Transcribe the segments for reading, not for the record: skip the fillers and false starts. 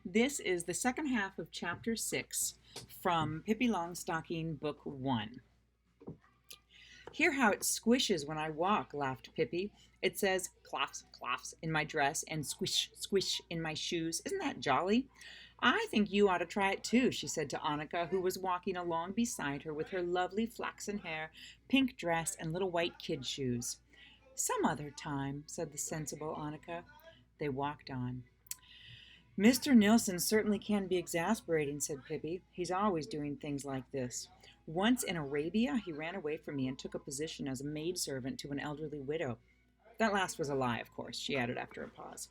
This is the second half of Chapter 6 from Pippi Longstocking, Book 1. Hear how it squishes when I walk, laughed Pippi. It says clops, clops in my dress and squish, squish in my shoes. Isn't that jolly? I think you ought to try it too, she said to Annika, who was walking along beside her with her lovely flaxen hair, pink dress, and little white kid shoes. Some other time, said the sensible Annika. They walked on. Mr. Nilsson certainly can be exasperating, said Pippi. He's always doing things like this. Once in Arabia, he ran away from me and took a position as a maidservant to an elderly widow. That last was a lie, of course, she added after a pause.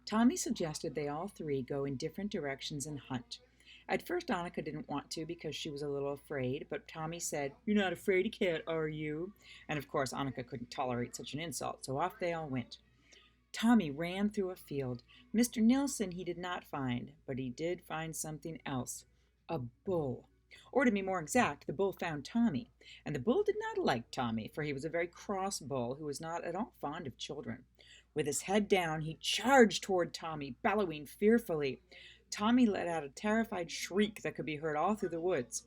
Tommy suggested they all three go in different directions and hunt. At first, Annika didn't want to because she was a little afraid, but Tommy said, "You're not afraid of cat, are you?" And of course, Annika couldn't tolerate such an insult, so off they all went. Tommy ran through a field. Mr. Nilsson he did not find, but he did find something else. A bull. Or to be more exact, the bull found Tommy. And the bull did not like Tommy, for he was a very cross bull who was not at all fond of children. With his head down, he charged toward Tommy, bellowing fearfully. Tommy let out a terrified shriek that could be heard all through the woods.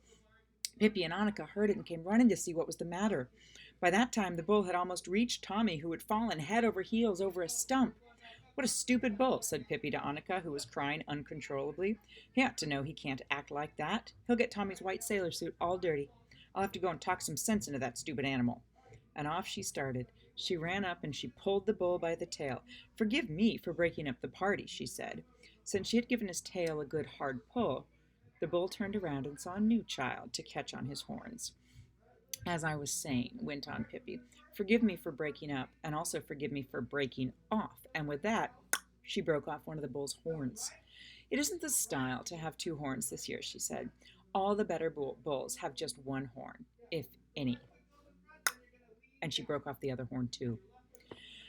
Pippi and Annika heard it and came running to see what was the matter. By that time, the bull had almost reached Tommy, who had fallen head over heels over a stump. "What a stupid bull," said Pippi to Annika, who was crying uncontrollably. "He ought to know he can't act like that. He'll get Tommy's white sailor suit all dirty. I'll have to go and talk some sense into that stupid animal." And off she started. She ran up and she pulled the bull by the tail. "Forgive me for breaking up the party," she said. Since she had given his tail a good hard pull, the bull turned around and saw a new child to catch on his horns. "As I was saying," went on Pippi, "forgive me for breaking up, and also forgive me for breaking off." And with that, she broke off one of the bull's horns. "It isn't the style to have two horns this year," she said. "All the better bulls have just one horn, if any." And she broke off the other horn too.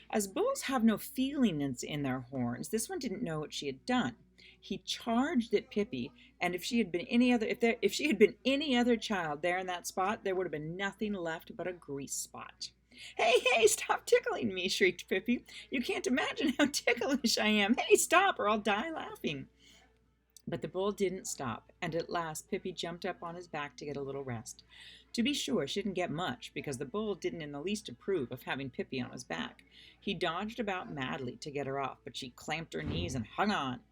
As bulls have no feelings in their horns, this one didn't know what she had done. He charged at Pippi, and if she had been any other child there in that spot, there would have been nothing left but a grease spot. "Hey, hey, stop tickling me," shrieked Pippi. "You can't imagine how ticklish I am. Hey, stop, or I'll die laughing." But the bull didn't stop, and at last Pippi jumped up on his back to get a little rest. To be sure, she didn't get much, because the bull didn't in the least approve of having Pippi on his back. He dodged about madly to get her off, but she clamped her knees and hung on.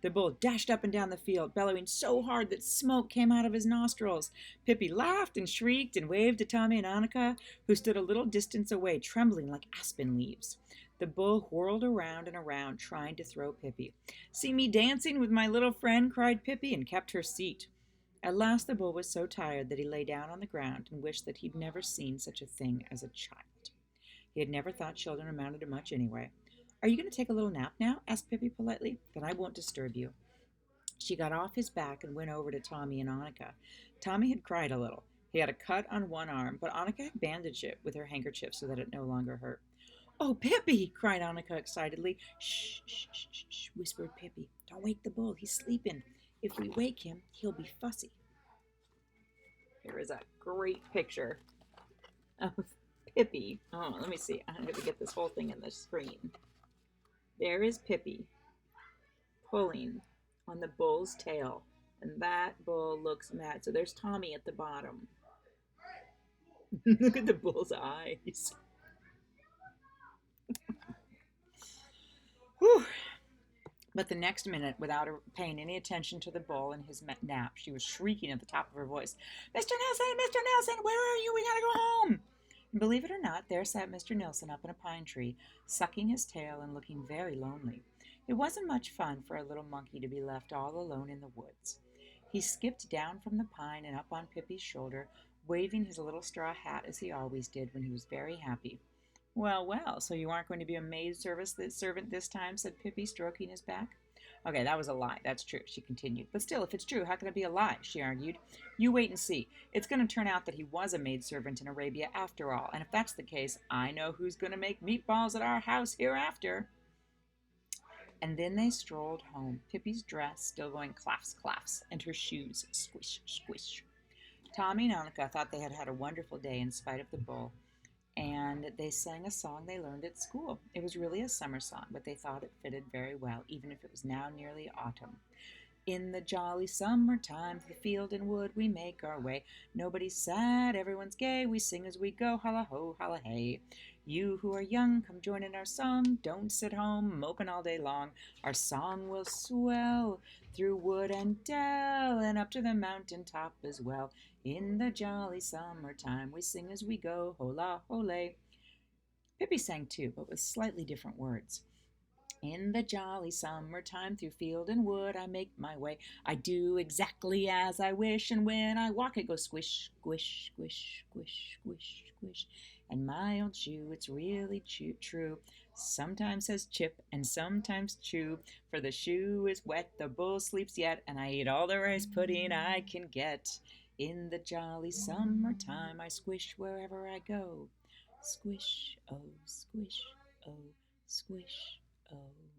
The bull dashed up and down the field, bellowing so hard that smoke came out of his nostrils. Pippi laughed and shrieked and waved to Tommy and Annika, who stood a little distance away, trembling like aspen leaves. The bull whirled around and around, trying to throw Pippi. "See me dancing with my little friend," cried Pippi, and kept her seat. At last the bull was so tired that he lay down on the ground and wished that he'd never seen such a thing as a child. He had never thought children amounted to much anyway. "Are you going to take a little nap now?" asked Pippi politely. "Then I won't disturb you." She got off his back and went over to Tommy and Annika. Tommy had cried a little. He had a cut on one arm, but Annika had bandaged it with her handkerchief so that it no longer hurt. "Oh, Pippi!" cried Annika excitedly. "Shh, shh, shh, shh, shh," whispered Pippi. "Don't wake the bull. He's sleeping. If we wake him, he'll be fussy." Here is a great picture of Pippi. Oh, let me see. I'm going to get this whole thing in the screen. There is Pippi pulling on the bull's tail, and that bull looks mad. So there's Tommy at the bottom. Look at the bull's eyes. Whew. But the next minute, without her paying any attention to the bull and his nap, she was shrieking at the top of her voice, "Mr. Nilsson, Mr. Nilsson, where are you? We gotta go home." And believe it or not, there sat Mr. Nilsson up in a pine tree, sucking his tail and looking very lonely. It wasn't much fun for a little monkey to be left all alone in the woods. He skipped down from the pine and up on Pippi's shoulder, waving his little straw hat as he always did when he was very happy. "Well, well, so you aren't going to be a servant this time," said Pippi, stroking his back. "Okay, that was a lie. That's true," she continued. "But still, if it's true, how can it be a lie?" she argued. "You wait and see. It's going to turn out that he was a maidservant in Arabia after all, and if that's the case, I know who's going to make meatballs at our house hereafter." And then they strolled home, Pippi's dress still going clafs, clafs, and her shoes squish, squish. Tommy and Annika thought they had had a wonderful day in spite of the bull, and they sang a song they learned at school. It was really a summer song, but they thought it fitted very well, even if it was now nearly autumn. In the jolly summertime, through field and wood we make our way. Nobody's sad, everyone's gay. We sing as we go, holla ho, holla hey. You who are young, come join in our song. Don't sit home moping all day long. Our song will swell through wood and dell and up to the mountain top as well. In the jolly summertime, we sing as we go, hola hole. Pippi sang too, but with slightly different words. In the jolly summertime, through field and wood I make my way. I do exactly as I wish, and when I walk it goes squish, squish, squish, squish, squish, squish. And my old shoe, it's really true, sometimes says chip and sometimes chew. For the shoe is wet, the bull sleeps yet, and I eat all the rice pudding I can get. In the jolly summertime, I squish wherever I go. Squish, oh, squish, oh, squish, oh.